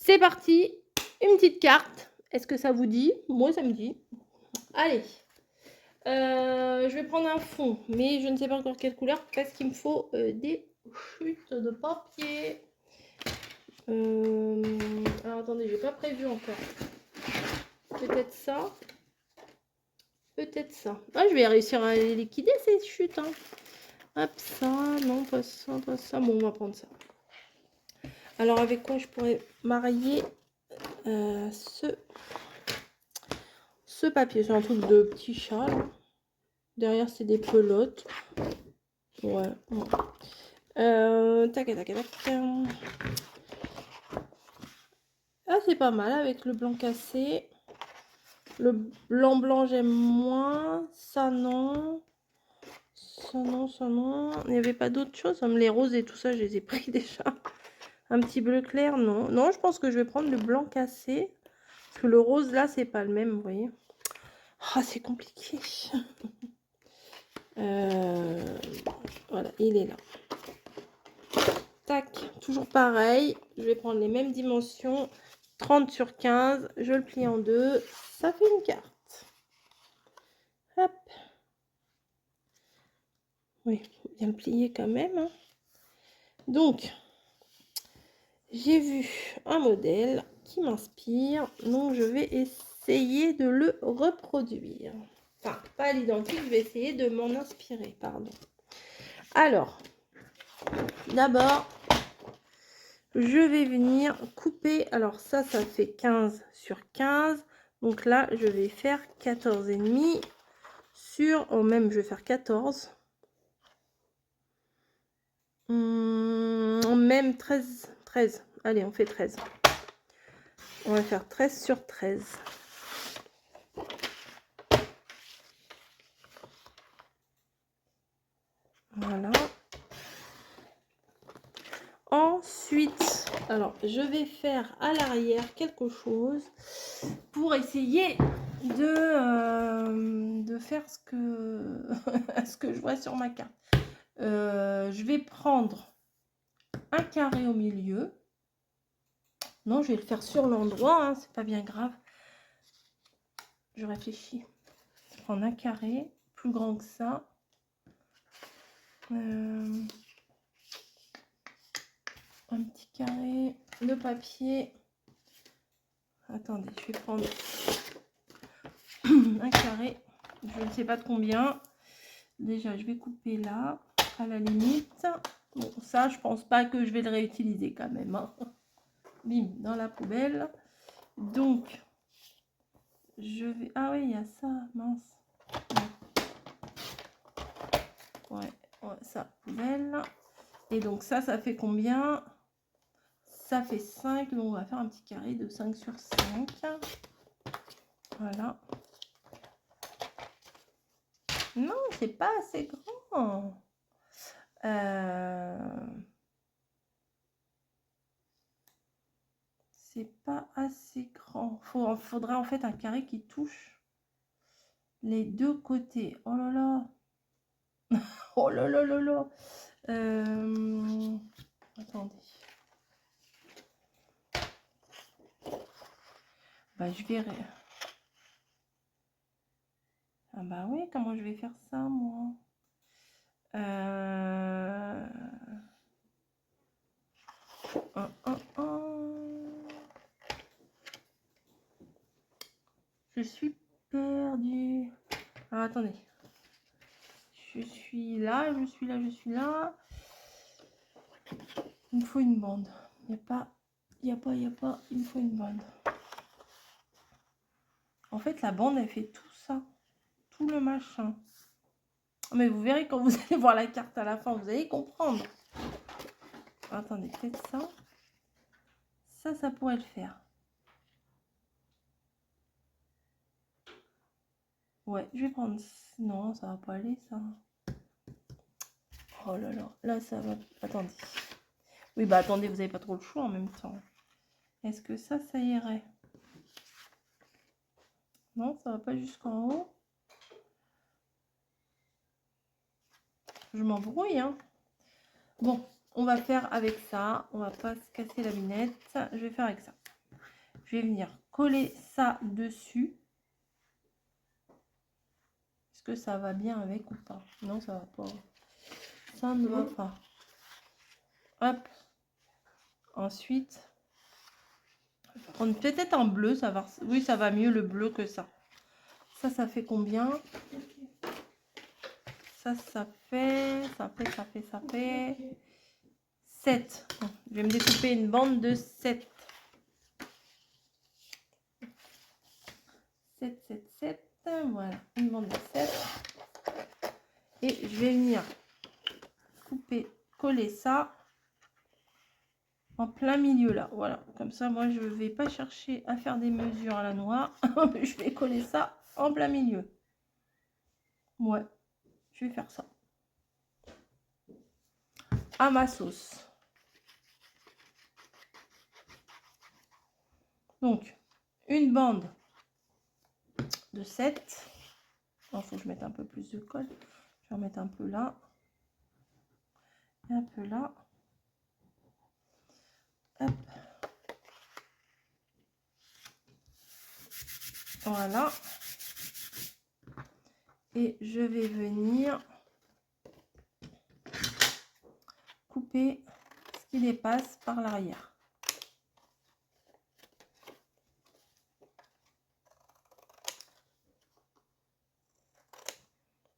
C'est parti, une petite carte. Est-ce que ça vous dit? Moi, ça me dit. Allez. Je vais prendre un fond, mais je ne sais pas encore quelle couleur parce qu'il me faut des chutes de papier. Alors attendez, j'ai pas prévu encore. Peut-être ça. Peut-être ça. Ah, je vais réussir à les liquider ces chutes. Hein. Hop, ça. Non, pas ça, pas ça. Bon, on va prendre ça. Alors, avec quoi je pourrais marier ce papier? C'est un truc de petit chat, là. Derrière, c'est des pelotes. Ouais. Tac, tac, tac. Ah, c'est pas mal avec le blanc cassé. Le blanc, j'aime moins. Ça, non. Ça, non, ça, non. Il n'y avait pas d'autre chose. Comme les roses et tout ça, je les ai pris déjà. Un petit bleu clair, non. Non, je pense que je vais prendre le blanc cassé. Parce que le rose, là, c'est pas le même, vous voyez. Ah, c'est compliqué. Voilà, il est là. Tac, toujours pareil. Je vais prendre les mêmes dimensions. 30 sur 15. Je le plie en deux. Ça fait une carte. Hop. Oui, faut bien le plier quand même. Hein. Donc, j'ai vu un modèle qui m'inspire. Donc, je vais essayer de le reproduire. Enfin, pas l'identique, je vais essayer de m'en inspirer, pardon. Alors, d'abord, je vais venir couper. Alors, ça fait 15 sur 15. Donc là, je vais faire 14,5 sur... Oh, même, je vais faire 14. Même 13. 13. Allez, on fait 13. On va faire 13 sur 13. Voilà. Ensuite, alors, je vais faire à l'arrière quelque chose pour essayer de faire ce que, ce que je vois sur ma carte. Je vais prendre un carré au milieu. Non, je vais le faire sur l'endroit, hein, c'est pas bien grave. Je réfléchis. Je vais prendre un carré plus grand que ça. Un petit carré de papier. Attendez, je vais prendre un carré. Je ne sais pas de combien. Déjà, je vais couper là, à la limite. Bon, ça, je pense pas que je vais le réutiliser quand même. Hein. Bim, dans la poubelle. Donc, je vais... Ah oui, il y a ça, mince. Ouais, ouais, ça, poubelle. Et donc ça fait combien? Ça fait 5, donc on va faire un petit carré de 5 sur 5. Voilà. Non, c'est pas assez grand. C'est pas assez grand. Faudra en fait un carré qui touche les deux côtés. Oh là là. Oh là là là là. Attendez. Bah, je verrai. Ah bah oui, comment je vais faire ça, moi? Je suis perdue. Alors, attendez. Je suis là, je suis là, je suis là. Il me faut une bande. Il n'y a pas, il me faut une bande. En fait, la bande, elle fait tout ça. Tout le machin. Mais vous verrez quand vous allez voir la carte à la fin, vous allez comprendre. Attendez, peut-être ça. Ça pourrait le faire. Ouais, je vais prendre... Non, ça va pas aller, ça. Oh là là, là, ça va... Attendez. Oui, bah attendez, vous n'avez pas trop le choix en même temps. Est-ce que ça irait? Non, ça va pas jusqu'en haut. Je m'embrouille, hein. Bon, on va faire avec ça. On va pas se casser la minette. Je vais faire avec ça. je vais venir coller ça dessus. Est-ce que ça va bien avec ou pas? Non, ça va pas. Ça ne va pas. Hop. Ensuite, je vais prendre peut-être un bleu. Ça va... Oui, ça va mieux le bleu que ça. Ça fait combien? Ça fait 7. Bon, je vais me découper une bande de 7. 7. Voilà, une bande de 7. Et je vais venir couper, coller ça en plein milieu là. Voilà, comme ça, moi, je ne vais pas chercher à faire des mesures à la noix. Je vais coller ça en plein milieu. Ouais, je vais faire ça. À ma sauce. Donc, une bande de 7. Il faut que je mette un peu plus de colle. Je vais en mettre un peu là. Et un peu là. Hop. Voilà. Et je vais venir couper ce qui dépasse par l'arrière.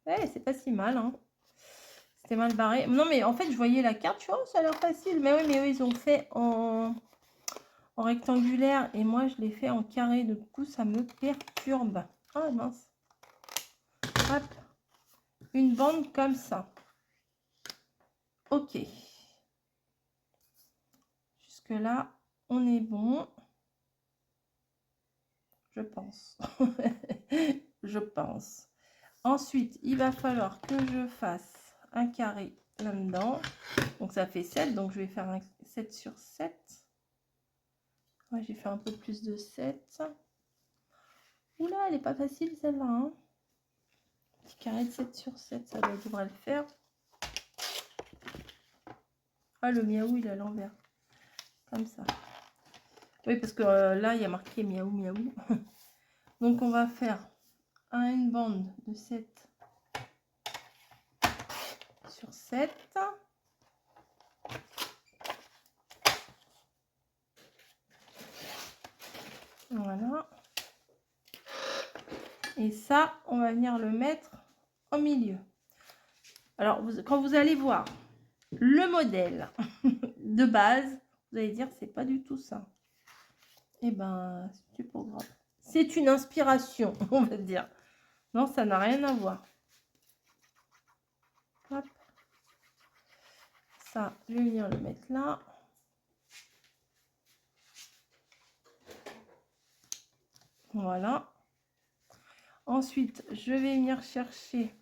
Ouais, c'est pas si mal, hein. C'était mal barré. Non, mais en fait, je voyais la carte, tu vois, ça a l'air facile. Mais oui, mais eux, ils ont fait en rectangulaire et moi, je l'ai fait en carré. Du coup, ça me perturbe. Ah, mince. Hop. Une bande comme ça. Ok. Jusque-là, on est bon. Je pense. Je pense. Ensuite, il va falloir que je fasse un carré là-dedans. Donc, ça fait 7. Donc, je vais faire un 7 sur 7. Ouais, j'ai fait un peu plus de 7. Oula, elle n'est pas facile celle-là. Hein. Petit carré de 7 sur 7, ça devrait le faire. Ah, le miaou, il est à l'envers. Comme ça. Oui, parce que là, il y a marqué miaou, miaou. Donc, on va faire une bande de 7 sur 7. Voilà. Et ça, on va venir le mettre au milieu. Alors, quand vous allez voir le modèle de base, vous allez dire, c'est pas du tout ça. Eh ben, c'est pas grave. C'est une inspiration, on va dire. Non, ça n'a rien à voir. Hop. Ça, je vais venir le mettre là. Voilà. Ensuite, je vais venir chercher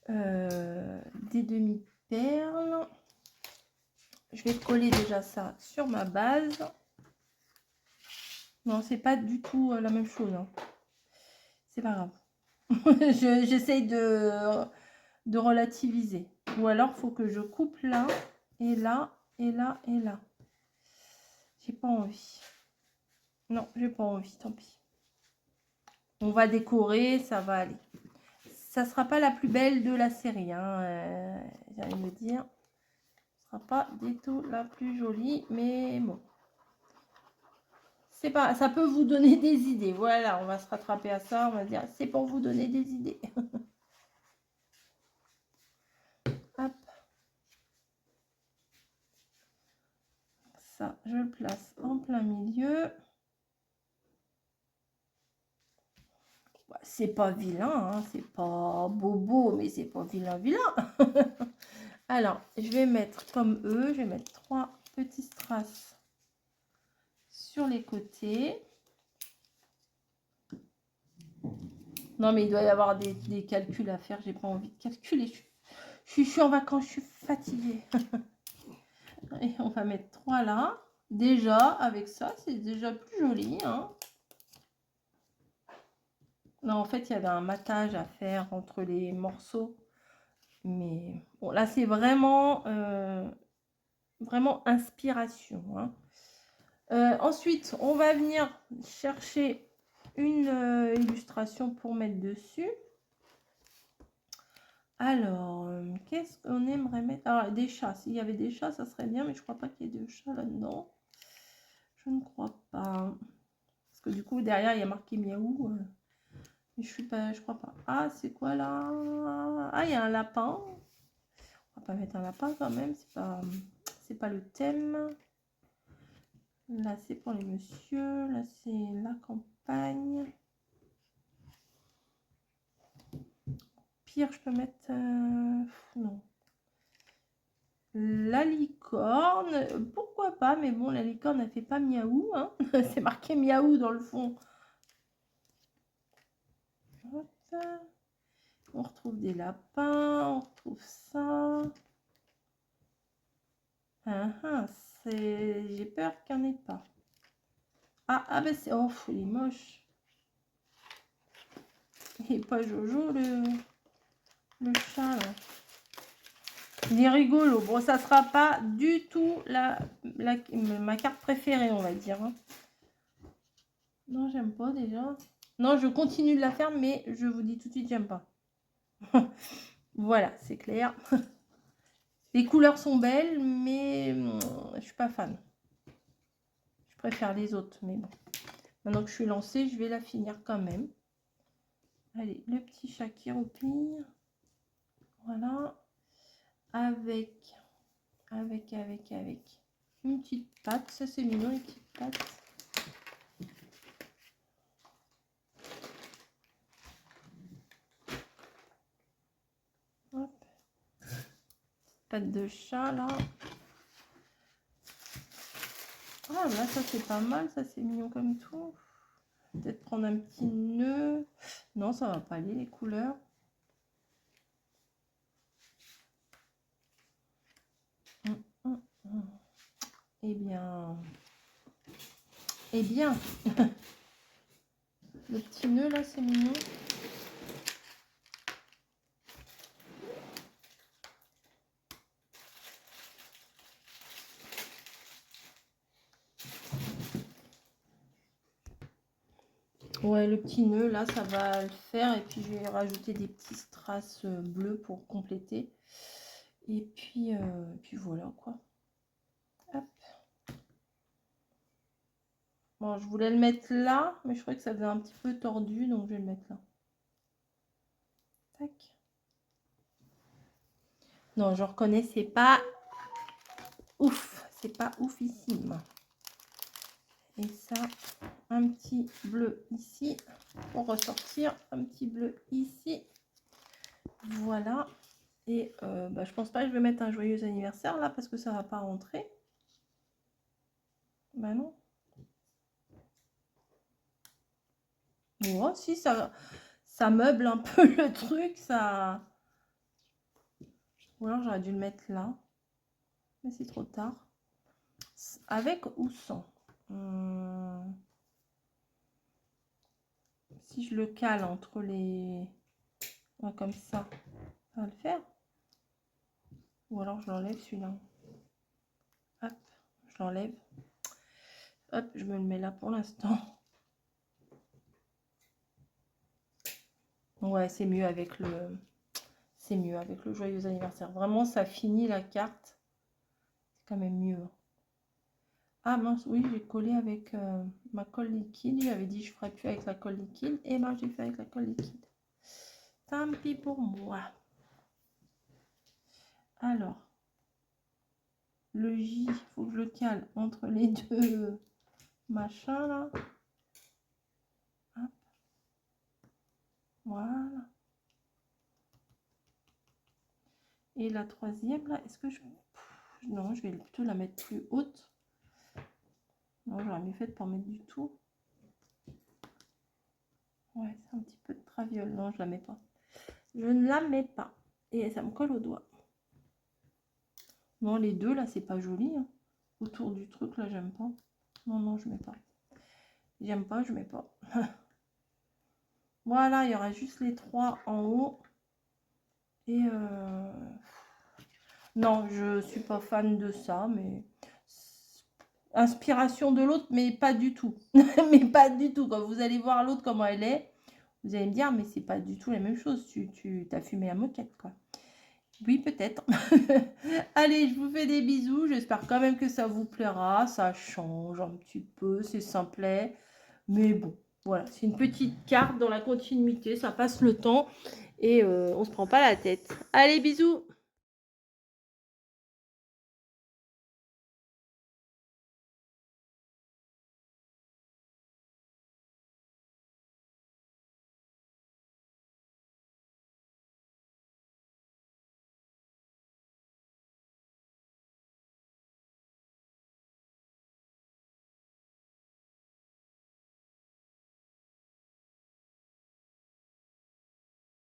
des demi-perles. Je vais coller déjà ça sur ma base. Non, c'est pas du tout la même chose. Hein. C'est pas grave. J'essaye de relativiser. Ou alors, il faut que je coupe là, et là, et là, et là. J'ai pas envie. Non, j'ai pas envie, tant pis. On va décorer, ça va aller. Ça sera pas la plus belle de la série, hein, j'allais me dire. Ce sera pas du tout la plus jolie, mais bon. C'est pas, ça peut vous donner des idées. Voilà, on va se rattraper à ça. On va dire, c'est pour vous donner des idées. Hop. Ça, je le place en plein milieu. C'est pas vilain, hein, c'est pas bobo, mais c'est pas vilain. Alors, je vais mettre comme eux, je vais mettre 3 petits strass sur les côtés. Non, mais il doit y avoir des calculs à faire. J'ai pas envie de calculer. Je suis en vacances, je suis fatiguée. Et on va mettre 3 là. Déjà, avec ça, c'est déjà plus joli. Hein. Non, en fait, il y avait un matage à faire entre les morceaux. Mais bon, là, c'est vraiment, vraiment inspiration. Hein. Ensuite, on va venir chercher une illustration pour mettre dessus. Alors, qu'est-ce qu'on aimerait mettre? Alors, des chats. S'il y avait des chats, ça serait bien, mais je crois pas qu'il y ait de chats là-dedans. Je ne crois pas. Parce que du coup, derrière, il y a marqué miaou. Mais je crois pas. Ah, c'est quoi là? Ah, il y a un lapin. On va pas mettre un lapin quand même. C'est pas le thème. Là, c'est pour les messieurs. Là, c'est la campagne. Pire, je peux mettre... non. La licorne, pourquoi pas, mais bon, la licorne, elle fait pas miaou, hein. C'est marqué miaou dans le fond. Hop. On retrouve des lapins, on retrouve ça. J'ai peur qu'il n'y en ait pas. Ah ben c'est... Oh, il est moche. Il n'est pas Jojo, le chat, là. Il est rigolo. Bon, ça sera pas du tout ma carte préférée, on va dire. Hein. Non, j'aime pas déjà. Non, je continue de la faire, mais je vous dis tout de suite, j'aime pas. Voilà, c'est clair. Les couleurs sont belles, mais je suis pas fan. Je préfère les autres, mais bon. Maintenant que je suis lancée, je vais la finir quand même. Allez, le petit chat qui roupille. Voilà. Avec une petite patte. Ça, c'est mignon, une petite patte. Hop. Patte de chat, là. Ah, là, ça, c'est pas mal. Ça, c'est mignon comme tout. Peut-être prendre un petit nœud. Non, ça va pas aller, les couleurs. Eh bien, le petit nœud là, c'est mignon. Ouais, le petit nœud là, ça va le faire. Et puis, je vais rajouter des petits strass bleus pour compléter. Et puis voilà quoi. Hop. Bon, je voulais le mettre là, mais je crois que ça faisait un petit peu tordu, donc je vais le mettre là. Tac. Non, je reconnais, c'est pas ouf. C'est pas oufissime. Et ça, un petit bleu ici pour ressortir. Un petit bleu ici. Voilà. Et je pense pas que je vais mettre un joyeux anniversaire là parce que ça va pas rentrer. Bah non. Oh, si, ça meuble un peu le truc. Ça. Ou alors j'aurais dû le mettre là. Mais c'est trop tard. Avec ou sans si je le cale entre les... Ouais, comme ça va le faire. Ou alors je l'enlève celui-là. Hop, je l'enlève. Hop, je me le mets là pour l'instant. Ouais, c'est mieux avec le... C'est mieux avec le joyeux anniversaire. Vraiment, ça finit la carte. C'est quand même mieux. Ah mince, oui, j'ai collé avec ma colle liquide. J'avais dit que je ferais plus avec la colle liquide. Et ben, j'ai fait avec la colle liquide. Tant pis pour moi. Alors, le J, il faut que je le cale entre les deux machins là. Hop. Voilà. Et la troisième là, est-ce que je... Non, je vais plutôt la mettre plus haute. Non, j'aurais mieux fait de pas en mettre du tout. Ouais, c'est un petit peu de traviole. Non, je la mets pas. Je ne la mets pas. Et ça me colle au doigt. Non, les deux là, c'est pas joli. Hein. Autour du truc là, j'aime pas. Non, non, je mets pas. J'aime pas, je mets pas. Voilà, il y aura juste les trois en haut. Et non, je suis pas fan de ça, mais inspiration de l'autre, mais pas du tout. Mais pas du tout. Quand vous allez voir l'autre comment elle est, vous allez me dire, mais c'est pas du tout la même chose. Tu as fumé la moquette, quoi. Oui, peut-être. Allez, je vous fais des bisous. J'espère quand même que ça vous plaira. Ça change un petit peu, c'est simplet. Mais bon, voilà, c'est une petite carte dans la continuité. Ça passe le temps et on se prend pas la tête. Allez, bisous!